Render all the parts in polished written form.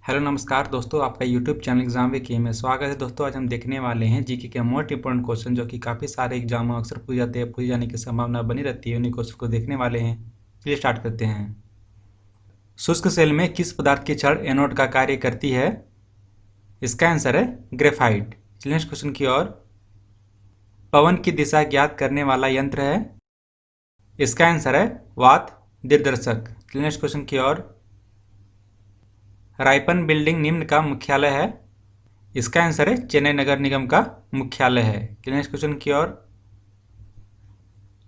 Hello नमस्कार दोस्तों, आपका यूट्यूब चैनल एग्जाम वे में स्वागत है। दोस्तों आज हम देखने वाले हैं जीके के मोस्ट इंपोर्टेंट क्वेश्चन जो कि काफ़ी सारे एग्जाम में अक्सर पूछ जाते हैं, पूछ जाने की संभावना बनी रहती है। उन्हीं क्वेश्चन को देखने वाले हैं। चलिए स्टार्ट करते हैं। शुष्क सेल में किस पदार्थ की छड़ एनोड का कार्य करती है? इसका आंसर है ग्रेफाइट। चलिए नेक्स्ट क्वेश्चन की ओर। पवन की दिशा ज्ञात करने वाला यंत्र है? इसका आंसर है वात दिग्दर्शक। चलिए नेक्स्ट क्वेश्चन की ओर। रायपन बिल्डिंग निम्न का मुख्यालय है? इसका आंसर है चेन्नई नगर निगम का मुख्यालय है। नेक्स्ट क्वेश्चन की ओर।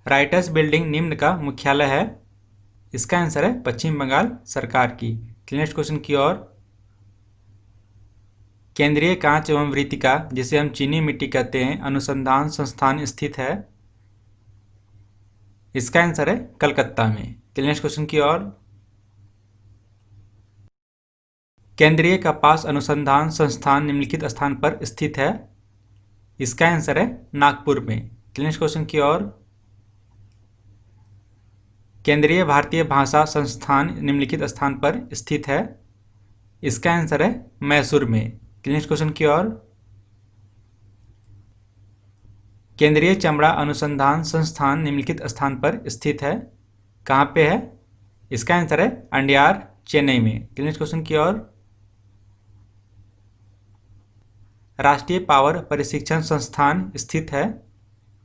राइटर्स बिल्डिंग निम्न का मुख्यालय है? इसका आंसर है पश्चिम बंगाल सरकार की। नेक्स्ट क्वेश्चन की ओर। केंद्रीय कांच एवं मृत्तिका, जिसे हम चीनी मिट्टी कहते हैं, अनुसंधान संस्थान स्थित है? इसका आंसर है कलकत्ता में। नेक्स्ट क्वेश्चन की ओर। केंद्रीय कपास अनुसंधान संस्थान निम्नलिखित स्थान पर स्थित है? इसका आंसर है नागपुर में। नेक्स्ट क्वेश्चन की ओर। केंद्रीय भारतीय भाषा संस्थान निम्नलिखित स्थान पर स्थित है? इसका आंसर है मैसूर में। नेक्स्ट क्वेश्चन की ओर। केंद्रीय चमड़ा अनुसंधान संस्थान निम्नलिखित स्थान पर स्थित है? कहाँ पे है? इसका आंसर है अंडियार, चेन्नई में। नेक्स्ट क्वेश्चन की ओर। राष्ट्रीय पावर प्रशिक्षण संस्थान स्थित है?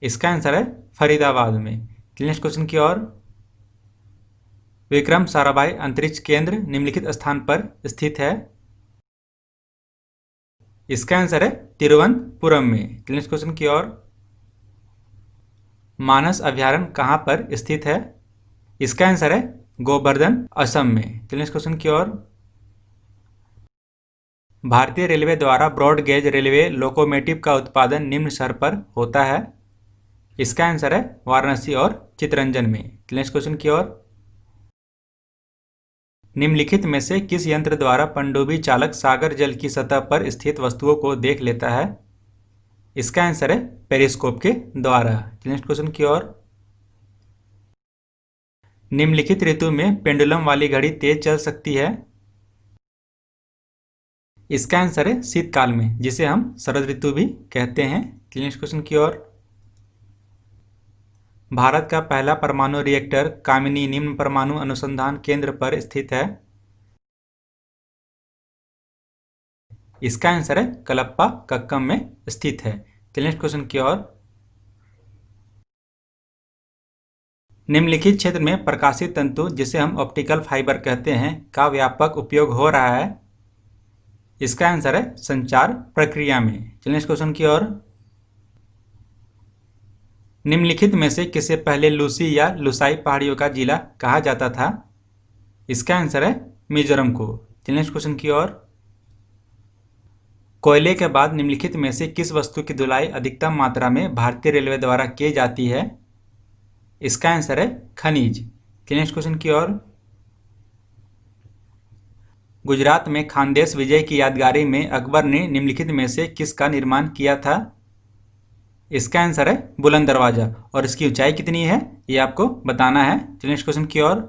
इसका आंसर है फरीदाबाद में। नेक्स्ट क्वेश्चन की ओर। विक्रम साराभाई अंतरिक्ष केंद्र निम्नलिखित स्थान पर स्थित है? इसका आंसर है तिरुवनंतपुरम में। नेक्स्ट क्वेश्चन की ओर। मानस अभयारण्य कहाँ पर स्थित है? इसका आंसर है गोवर्धन, असम में। नेक्स्ट क्वेश्चन की ओर। भारतीय रेलवे द्वारा ब्रॉड गेज रेलवे लोकोमोटिव का उत्पादन निम्न शहर पर होता है? इसका आंसर है वाराणसी और चितरंजन में। नेक्स्ट क्वेश्चन की ओर। निम्नलिखित में से किस यंत्र द्वारा पनडुब्बी चालक सागर जल की सतह पर स्थित वस्तुओं को देख लेता है? इसका आंसर है पेरिस्कोप के द्वारा। नेक्स्ट क्वेश्चन की ओर। निम्नलिखित ऋतु में पेंडुलम वाली घड़ी तेज चल सकती है? इसका आंसर है शीतकाल में, जिसे हम शरद ऋतु भी कहते हैं। नेक्स्ट क्वेश्चन की ओर। भारत का पहला परमाणु रिएक्टर कामिनी निम्न परमाणु अनुसंधान केंद्र पर स्थित है? इसका आंसर है कलप्पा कक्कम में स्थित है। नेक्स्ट क्वेश्चन की ओर। निम्नलिखित क्षेत्र में प्रकाशित तंतु, जिसे हम ऑप्टिकल फाइबर कहते हैं, का व्यापक उपयोग हो रहा है? इसका आंसर है संचार प्रक्रिया में। नेक्स्ट क्वेश्चन की ओर। निम्नलिखित में से किसे पहले लूसी या लुसाई पहाड़ियों का जिला कहा जाता था? इसका आंसर है मिजोरम को। नेक्स्ट क्वेश्चन की ओर। कोयले के बाद निम्नलिखित में से किस वस्तु की धुलाई अधिकतम मात्रा में भारतीय रेलवे द्वारा की जाती है? इसका आंसर है खनिज। नेक्स्ट क्वेश्चन की ओर। गुजरात में खानदेश विजय की यादगारी में अकबर ने निम्नलिखित में से किसका निर्माण किया था? इसका आंसर है बुलंद दरवाजा। और इसकी ऊंचाई कितनी है ये आपको बताना है। नेक्स्ट क्वेश्चन की ओर।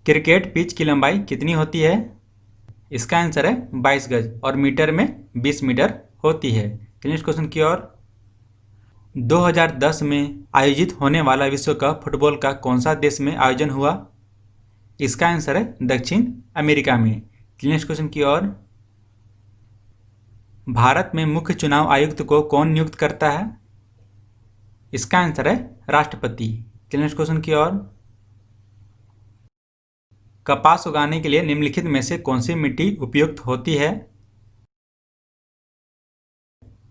क्रिकेट पिच की लंबाई कितनी होती है? इसका आंसर है 22 गज और मीटर में 20 मीटर होती है। नेक्स्ट क्वेश्चन की ओर। 2010 में आयोजित होने वाला विश्व कप फुटबॉल का कौन सा देश में आयोजन हुआ? इसका आंसर है दक्षिण अमेरिका में। नेक्स्ट क्वेश्चन की ओर। भारत में मुख्य चुनाव आयुक्त को कौन नियुक्त करता है? इसका आंसर है राष्ट्रपति। नेक्स्ट क्वेश्चन की ओर। कपास उगाने के लिए निम्नलिखित में से कौन सी मिट्टी उपयुक्त होती है?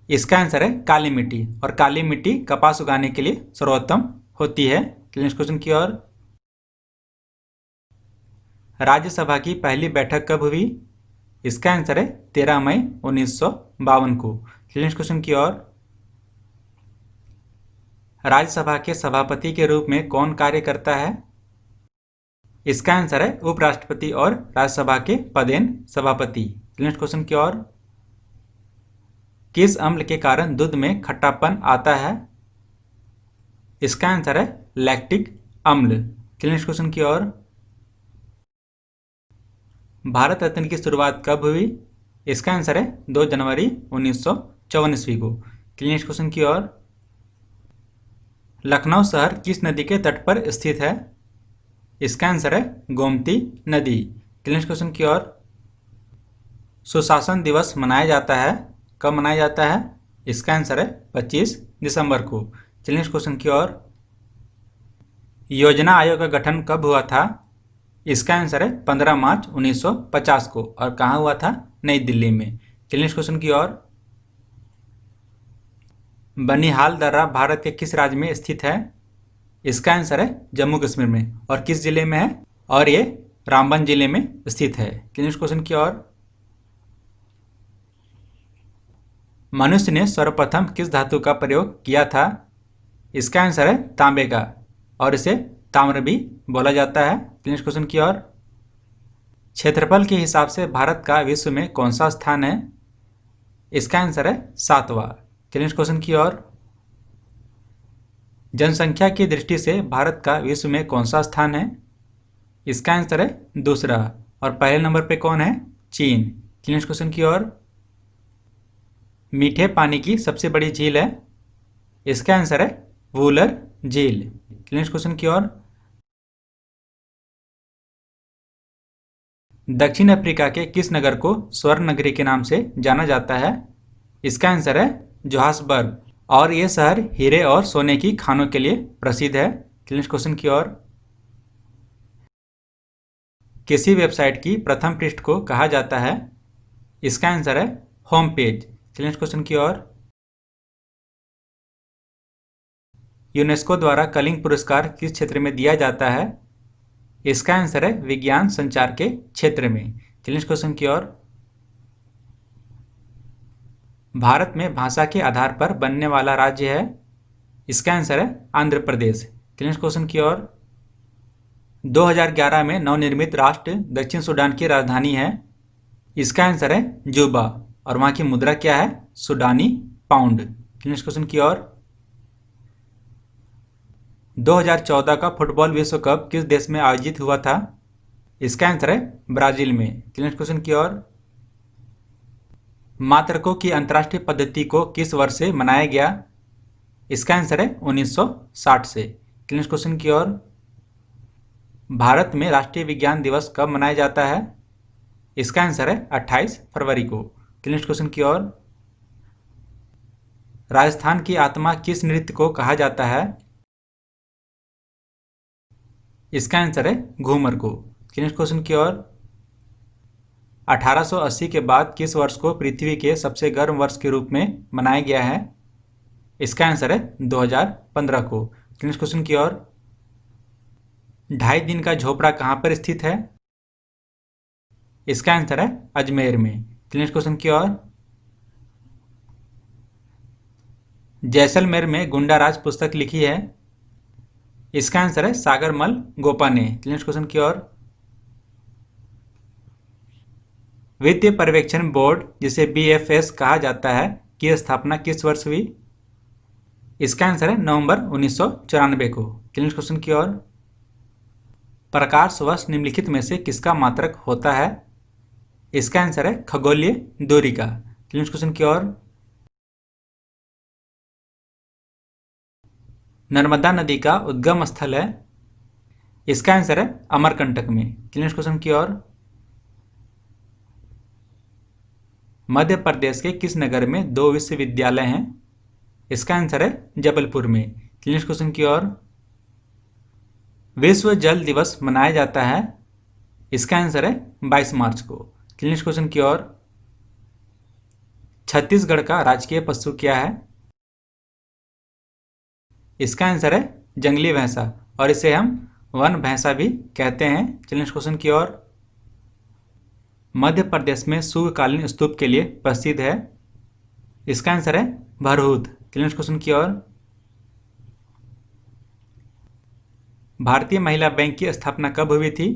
इसका आंसर है काली मिट्टी। और काली मिट्टी कपास उगाने के लिए सर्वोत्तम होती है। नेक्स्ट क्वेश्चन की ओर। राज्यसभा की पहली बैठक कब हुई? इसका आंसर है 13 मई 1952 को। नेक्स्ट क्वेश्चन की ओर। राज्यसभा के सभापति के रूप में कौन कार्य करता है? इसका आंसर है उपराष्ट्रपति और राज्यसभा के पदेन सभापति। नेक्स्ट क्वेश्चन की ओर। किस अम्ल के कारण दूध में खट्टापन आता है? इसका आंसर है लैक्टिक अम्ल। नेक्स्ट क्वेश्चन की ओर। भारत रत्न की शुरुआत कब हुई? इसका आंसर है 2 जनवरी 1954 ईस्वी को। नेक्स्ट क्वेश्चन की ओर। लखनऊ शहर किस नदी के तट पर स्थित है? इसका आंसर है गोमती नदी। नेक्स्ट क्वेश्चन की ओर। सुशासन दिवस मनाया जाता है, कब मनाया जाता है? इसका आंसर है 25 दिसंबर को। नेक्स्ट क्वेश्चन की ओर। योजना आयोग का गठन कब हुआ था? इसका आंसर है 15 मार्च 1950 को। और कहाँ हुआ था? नई दिल्ली में। नेक्स्ट क्वेश्चन की ओर। बनिहाल दर्रा भारत के किस राज्य में स्थित है? इसका आंसर है जम्मू कश्मीर में। और किस जिले में है? और ये रामबन जिले में स्थित है। नेक्स्ट क्वेश्चन की ओर। मनुष्य ने सर्वप्रथम किस धातु का प्रयोग किया था? इसका आंसर है तांबे का, और इसे ताम्र भी बोला जाता है। नेक्स्ट क्वेश्चन की ओर। क्षेत्रफल के हिसाब से भारत का विश्व में कौन सा स्थान है? इसका आंसर है 7वां। नेक्स्ट क्वेश्चन की ओर। जनसंख्या की दृष्टि से भारत का विश्व में कौन सा स्थान है? इसका आंसर है दूसरा। और पहले नंबर पे कौन है? चीन। नेक्स्ट क्वेश्चन की ओर। मीठे पानी की सबसे बड़ी झील है? इसका आंसर है वूलर झील। नेक्स्ट क्वेश्चन की ओर। दक्षिण अफ्रीका के किस नगर को स्वर्ण नगरी के नाम से जाना जाता है? इसका आंसर है जोहान्सबर्ग। और यह शहर हीरे और सोने की खानों के लिए प्रसिद्ध है। नेक्स्ट क्वेश्चन की ओर। किसी वेबसाइट की प्रथम पृष्ठ को कहा जाता है? इसका आंसर है होम पेज। नेक्स्ट क्वेश्चन की ओर। यूनेस्को द्वारा कलिंग पुरस्कार किस क्षेत्र में दिया जाता है? इसका आंसर है विज्ञान संचार के क्षेत्र में। नेक्स्ट क्वेश्चन की ओर। भारत में भाषा के आधार पर बनने वाला राज्य है? इसका आंसर है आंध्र प्रदेश। नेक्स्ट क्वेश्चन की ओर। 2011 में नवनिर्मित राष्ट्र दक्षिण सूडान की राजधानी है? इसका आंसर है जुबा। और वहां की मुद्रा क्या है? सूडानी पाउंड। नेक्स्ट क्वेश्चन की ओर। 2014 का फुटबॉल विश्व कप किस देश में आयोजित हुआ था? इसका आंसर है ब्राजील में। नेक्स्ट क्वेश्चन की ओर। मात्रकों की अंतर्राष्ट्रीय पद्धति को किस वर्ष से मनाया गया? इसका आंसर है 1960 से। नेक्स्ट क्वेश्चन की ओर। भारत में राष्ट्रीय विज्ञान दिवस कब मनाया जाता है? इसका आंसर है 28 फरवरी को। नेक्स्ट क्वेश्चन की ओर। राजस्थान की आत्मा किस नृत्य को कहा जाता है? इसका आंसर है घूमर को। नेक्स्ट क्वेश्चन की ओर। 1880 के बाद किस वर्ष को पृथ्वी के सबसे गर्म वर्ष के रूप में मनाया गया है? इसका आंसर है 2015 को। नेक्स्ट क्वेश्चन की ओर। 2.5 दिन का झोपड़ा कहाँ पर स्थित है? इसका आंसर है अजमेर में। नेक्स्ट क्वेश्चन की ओर। जैसलमेर में गुंडा राज पुस्तक लिखी है? इसका आंसर है सागरमल गोपा ने। नेक्स्ट क्वेश्चन की ओर। वित्तीय पर्यवेक्षण बोर्ड जिसे BFS कहा जाता है की स्थापना किस वर्ष हुई? इसका आंसर है नवंबर 1994 को। नेक्स्ट क्वेश्चन की ओर। प्रकाशवश निम्नलिखित में से किसका मात्रक होता है? इसका आंसर है खगोलीय दूरी का। नेक्स्ट क्वेश्चन की ओर। नर्मदा नदी का उद्गम स्थल है? इसका आंसर है अमरकंटक में। नेक्स्ट क्वेश्चन की ओर। मध्य प्रदेश के किस नगर में 2 विश्वविद्यालय हैं? इसका आंसर है जबलपुर में। नेक्स्ट क्वेश्चन की ओर। विश्व जल दिवस मनाया जाता है? इसका आंसर है 22 मार्च को। नेक्स्ट क्वेश्चन की ओर। छत्तीसगढ़ का राजकीय पशु क्या है? इसका आंसर है जंगली भैंसा, और इसे हम वन भैंसा भी कहते हैं। नेक्स्ट क्वेश्चन की ओर। मध्य प्रदेश में शुभकालीन स्तूप के लिए प्रसिद्ध है? इसका आंसर है भरहूत। नेक्स्ट क्वेश्चन की ओर। भारतीय महिला बैंक की स्थापना कब हुई थी?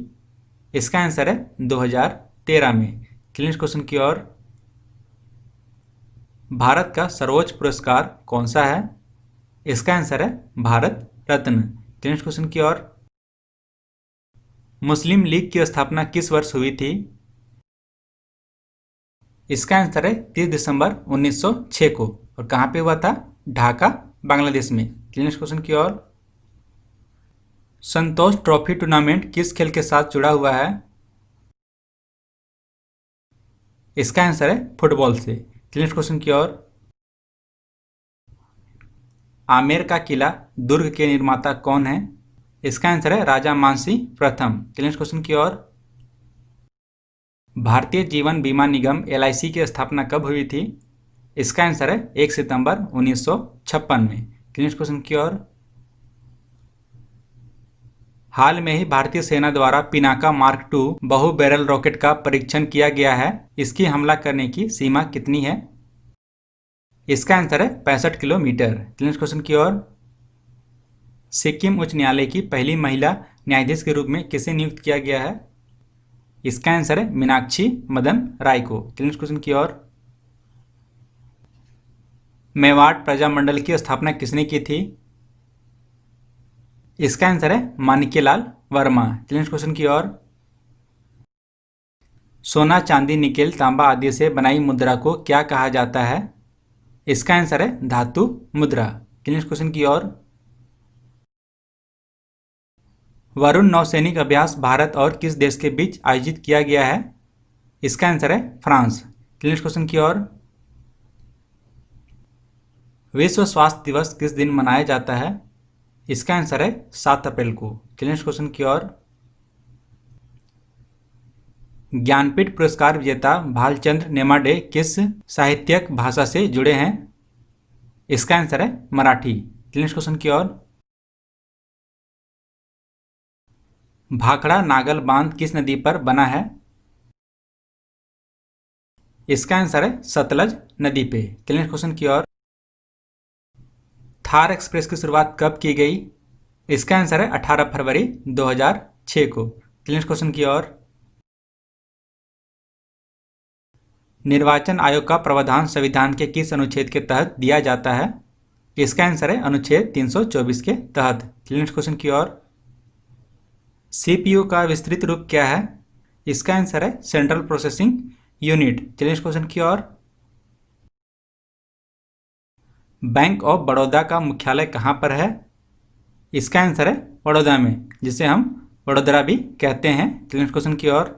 इसका आंसर है 2013 में। नेक्स्ट क्वेश्चन की ओर। भारत का सर्वोच्च पुरस्कार कौन सा है? इसका आंसर है भारत रत्न। नेक्स्ट क्वेश्चन की ओर। मुस्लिम लीग की स्थापना किस वर्ष हुई थी? इसका आंसर है 30 दिसंबर 1906 को। और कहाँ पे हुआ था? ढाका, बांग्लादेश में। नेक्स्ट क्वेश्चन की ओर। संतोष ट्रॉफी टूर्नामेंट किस खेल के साथ जुड़ा हुआ है? इसका आंसर है फुटबॉल से। नेक्स्ट क्वेश्चन की ओर। आमेर का किला दुर्ग के निर्माता कौन है? इसका आंसर है राजा मानसिंह प्रथम। नेक्स्ट क्वेश्चन की ओर। भारतीय जीवन बीमा निगम LIC की स्थापना कब हुई थी? इसका आंसर है 1 सितंबर 1956 में। नेक्स्ट क्वेश्चन की ओर। हाल में ही भारतीय सेना द्वारा पिनाका मार्क II बहु बैरल रॉकेट का परीक्षण किया गया है। इसकी हमला करने की सीमा कितनी है? इसका आंसर है 65 किलोमीटर। नेक्स्ट क्वेश्चन की ओर। सिक्किम उच्च न्यायालय की पहली महिला न्यायाधीश के रूप में किसे नियुक्त किया गया है? इसका आंसर है मीनाक्षी मदन राय को। नेक्स्ट क्वेश्चन की ओर। मेवाड़ प्रजामंडल की स्थापना किसने की थी? इसका आंसर है माणिक्यलाल वर्मा। नेक्स्ट क्वेश्चन की ओर। सोना, चांदी, निकेल, तांबा आदि से बनाई मुद्रा को क्या कहा जाता है? इसका आंसर है धातु मुद्रा। नेक्स्ट क्वेश्चन की ओर। वरुण नौसैनिक अभ्यास भारत और किस देश के बीच आयोजित किया गया है? इसका आंसर है फ्रांस। नेक्स्ट क्वेश्चन की ओर। विश्व स्वास्थ्य दिवस किस दिन मनाया जाता है? इसका आंसर है 7 अप्रैल को। नेक्स्ट क्वेश्चन की ओर। ज्ञानपीठ पुरस्कार विजेता भालचंद्र नेमाडे किस साहित्यिक भाषा से जुड़े हैं? इसका आंसर है मराठी। नेक्स्ट क्वेश्चन की ओर। भाखड़ा नागल बांध किस नदी पर बना है? इसका आंसर है सतलज नदी पे। नेक्स्ट क्वेश्चन की ओर। थार एक्सप्रेस की शुरुआत कब की गई? इसका आंसर है 18 फरवरी 2006 को। नेक्स्ट क्वेश्चन की ओर। निर्वाचन आयोग का प्रावधान संविधान के किस अनुच्छेद के तहत दिया जाता है? इसका आंसर है अनुच्छेद 324 के तहत। नेक्स्ट क्वेश्चन की ओर। CPU का विस्तृत रूप क्या है? इसका आंसर है central processing unit. Next question की ओर। बैंक ऑफ बड़ौदा का मुख्यालय कहाँ पर है? इसका आंसर है बड़ौदा में, जिसे हम वडोदरा भी कहते हैं। नेक्स्ट क्वेश्चन की ओर।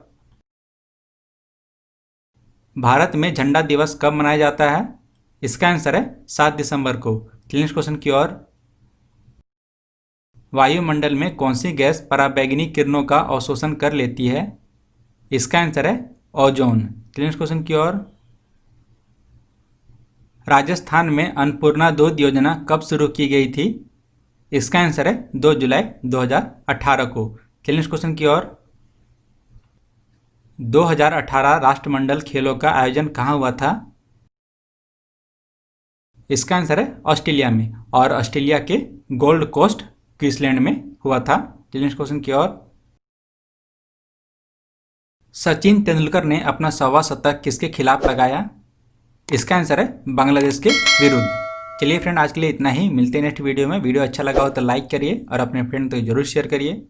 भारत में झंडा दिवस कब मनाया जाता है? इसका आंसर है 7 दिसंबर को। नेक्स्ट क्वेश्चन की ओर। वायुमंडल में कौन सी गैस पराबैंगनी किरणों का अवशोषण कर लेती है? इसका आंसर है ओजोन। नेक्स्ट क्वेश्चन की ओर। राजस्थान में अन्नपूर्णा दूध योजना कब शुरू की गई थी? इसका आंसर है 2 जुलाई 2018 को। नेक्स्ट क्वेश्चन की ओर। 2018 राष्ट्रमंडल खेलों का आयोजन कहाँ हुआ था? इसका आंसर है ऑस्ट्रेलिया में, और ऑस्ट्रेलिया के गोल्ड कोस्ट क्वींसलैंड में हुआ था। नेक्स्ट क्वेश्चन की ओर। सचिन तेंदुलकर ने अपना 100वां शतक किसके खिलाफ लगाया? इसका आंसर है बांग्लादेश के विरुद्ध। चलिए फ्रेंड, आज के लिए इतना ही। मिलते हैं नेक्स्ट वीडियो में। वीडियो अच्छा लगा हो तो लाइक करिए और अपने फ्रेंड तक जरूर शेयर करिए।